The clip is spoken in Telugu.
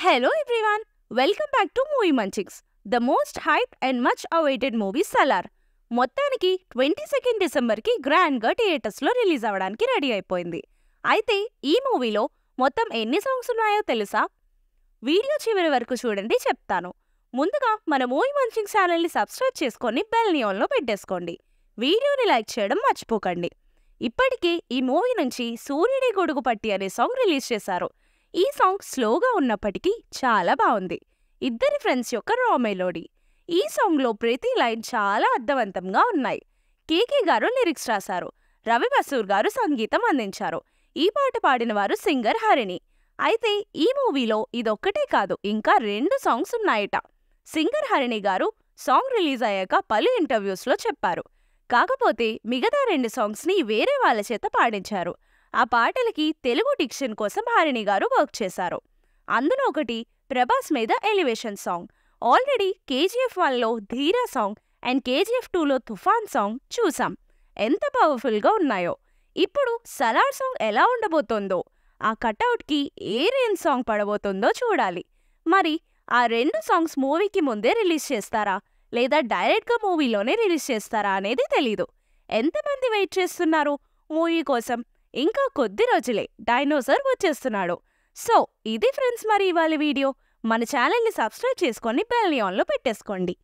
Hello everyone, welcome back to Movie Munchings, the most hyped and much awaited movie Salar. మొత్తానికి 22nd డిసెంబర్కి గ్రాండ్గా థియేటర్స్లో రిలీజ్ అవ్వడానికి రెడీ అయిపోయింది. అయితే ఈ మూవీలో మొత్తం ఎన్ని సాంగ్స్ ఉన్నాయో తెలుసా? వీడియో చివరి వరకు చూడండి చెప్తాను. ముందుగా మన మూవీ మంచింగ్స్ ఛానల్ని సబ్స్క్రైబ్ చేసుకొని బెల్ని ఆన్లో పెట్టేసుకోండి. వీడియోని లైక్ చేయడం మర్చిపోకండి. ఇప్పటికే ఈ మూవీ నుంచి సూర్యుడి గొడుగు పట్టి అనే సాంగ్ రిలీజ్ చేశారు. ఈ సాంగ్ స్లోగా ఉన్నప్పటికీ చాలా బాగుంది. ఇద్దరి ఫ్రెండ్స్ యొక్క రా మెలోడీ. ఈ సాంగ్లో ప్రతి లైన్ చాలా అర్థవంతంగా ఉన్నాయి. కేకే గారు లిరిక్స్ రాశారు. రవి బసూర్ గారు సంగీతం అందించారు. ఈ పాట పాడిన వారు సింగర్ హరిణి. అయితే ఈ మూవీలో ఇదొక్కటే కాదు, ఇంకా 2 సాంగ్స్ ఉన్నాయట. సింగర్ హరిణి గారు సాంగ్ రిలీజ్ అయ్యాక పలు ఇంటర్వ్యూస్లో చెప్పారు. కాకపోతే మిగతా 2 సాంగ్స్ని వేరే వాళ్ళ చేత పాడించారు. ఆ పాటలకి తెలుగు డిక్షన్ కోసం హరిణి గారు వర్క్ చేశారు. అందులో ఒకటి ప్రభాస్ మీద ఎలివేషన్ సాంగ్. ఆల్రెడీ కేజీఎఫ్ 1లో ధీరా సాంగ్ అండ్ కేజీఎఫ్ 2లో తుఫాన్ సాంగ్ చూసాం. ఎంత పవర్ఫుల్గా ఉన్నాయో. ఇప్పుడు సలార్ సాంగ్ ఎలా ఉండబోతోందో, ఆ కటౌట్కి ఏ రేంజ్ సాంగ్ పడబోతుందో చూడాలి. మరి ఆ 2 సాంగ్స్ మూవీకి ముందే రిలీజ్ చేస్తారా లేదా డైరెక్ట్గా మూవీలోనే రిలీజ్ చేస్తారా అనేది తెలీదు. ఎంతమంది వెయిట్ చేస్తున్నారు మూవీ కోసం? ఇంకా కొద్ది రోజులే డైనోసార్ వచ్చేస్తున్నాడు. సో ఇది ఫ్రెండ్స్ మరి ఇవాళ వీడియో. మన ఛానల్ని సబ్స్క్రైబ్ చేసుకొని బెల్ ఆన్లో పెట్టేసుకోండి.